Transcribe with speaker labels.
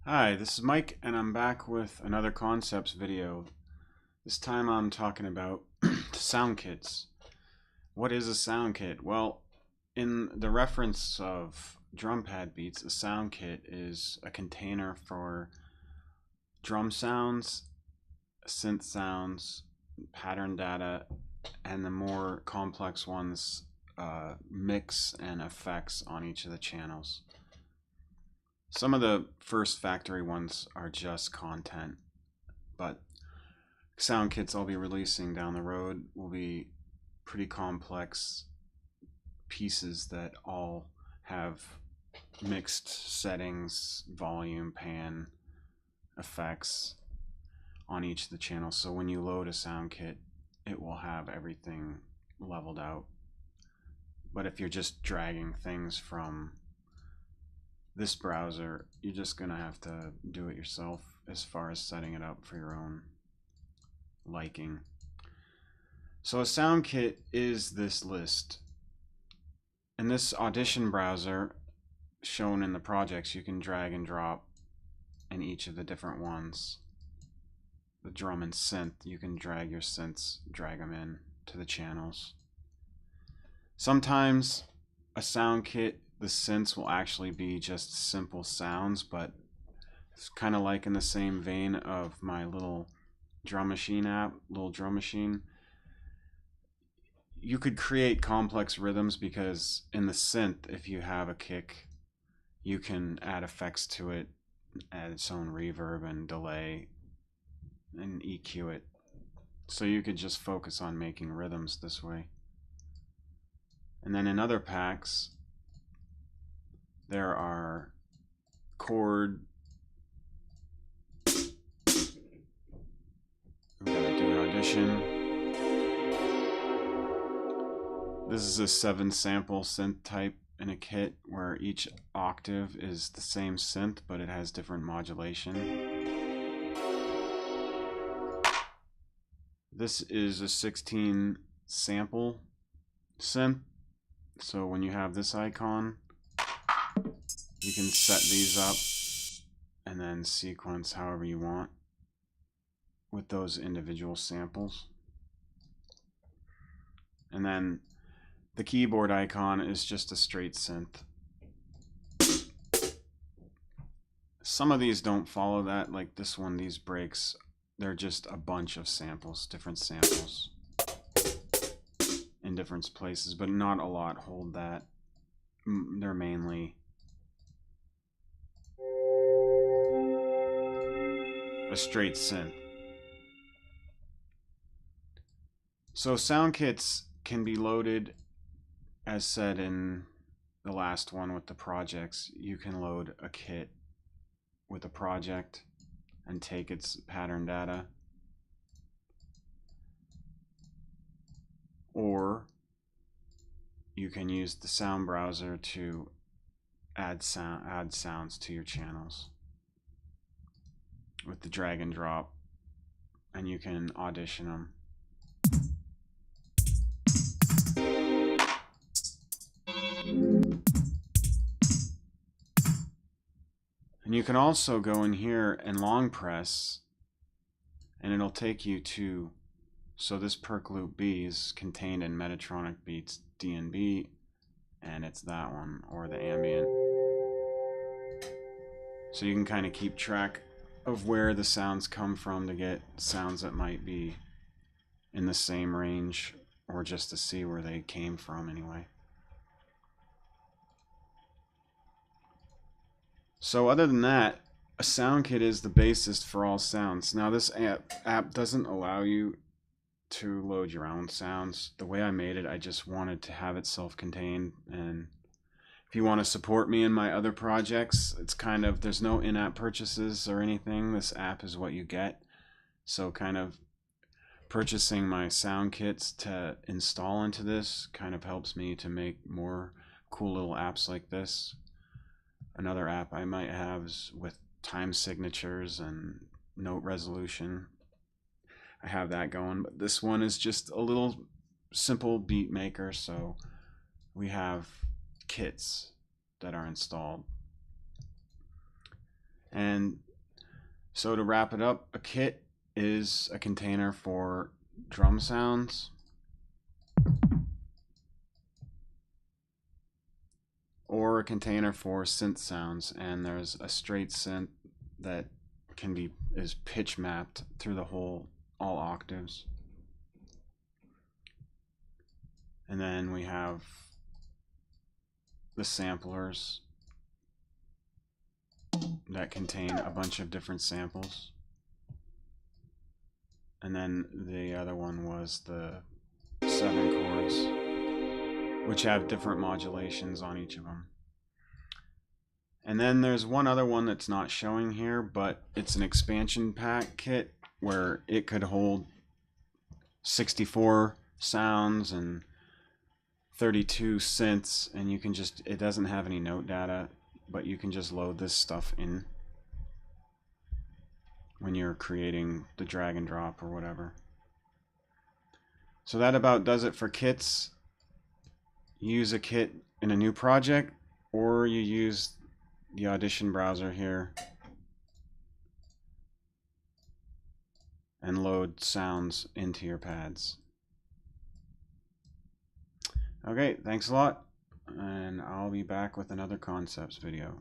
Speaker 1: Hi, this is Mike, and I'm back with another concepts video. This time I'm talking about sound kits. What is a sound kit? Well, in the reference of drum pad beats, a sound kit is a container for drum sounds, synth sounds, pattern data, and the more complex ones, mix and effects on each of the channels. Some of the first factory ones are just content, but sound kits I'll be releasing down the road will be pretty complex pieces that all have mixed settings, volume, pan, effects on each of the channels. So when you load a sound kit, it will have everything leveled out. But if you're just dragging things from this browser, you're just gonna have to do it yourself as far as setting it up for your own liking. So a sound kit is this list. In this Audition browser shown in the projects, you can drag and drop in each of the different ones. The Drum and Synth, you can drag your synths, drag them in to the channels. Sometimes a sound kit, the synths will actually be just simple sounds, but it's kind of like in the same vein of my little drum machine app, Little Drum Machine. You could create complex rhythms because in the synth, if you have a kick, you can add effects to it, add its own reverb and delay, and EQ it. So you could just focus on making rhythms this way. And then in other packs, there are chord. I'm gonna do an audition. This is a 7 sample synth type in a kit where each octave is the same synth, but it has different modulation. This is a 16 sample synth. So when you have this icon, you can set these up and then sequence however you want with those individual samples. And then the keyboard icon is just a straight synth. Some of these don't follow that, like this one, these breaks, they're just a bunch of samples, different samples in different places, but not a lot hold that. They're mainly a straight synth. So sound kits can be loaded, as said in the last one with the projects. You can load a kit with a project and take its pattern data, or you can use the sound browser to add sounds to your channels with the drag and drop, and you can audition them. And you can also go in here and long press, and it'll take you to, so this perk loop B is contained in Metatronic Beats D&B, and it's that one, or the ambient. So you can kind of keep track of where the sounds come from to get sounds that might be in the same range, or just to see where they came from anyway. So other than that, a sound kit is the basis for all sounds. Now this app doesn't allow you to load your own sounds. The way I made it, I just wanted to have it self-contained, and if you want to support me in my other projects, it's kind of, there's no in-app purchases or anything. This app is what you get. So kind of purchasing my sound kits to install into this kind of helps me to make more cool little apps like this. Another app I might have is with time signatures and note resolution. I have that going, but this one is just a little simple beat maker. So we have kits that are installed. And so to wrap it up, a kit is a container for drum sounds, or a container for synth sounds, and there's a straight synth that is pitch mapped through the whole all octaves. And then we have the samplers that contain a bunch of different samples. And then the other one was the 7 chords, which have different modulations on each of them. And then there's one other one that's not showing here, but it's an expansion pack kit where it could hold 64 sounds and 32 synths, and you can just, it doesn't have any note data, but you can just load this stuff in when you're creating the drag and drop or whatever. So that about does it for kits. Use a kit in a new project, or you use the Audition browser here and load sounds into your pads. Okay, thanks a lot, and I'll be back with another concepts video.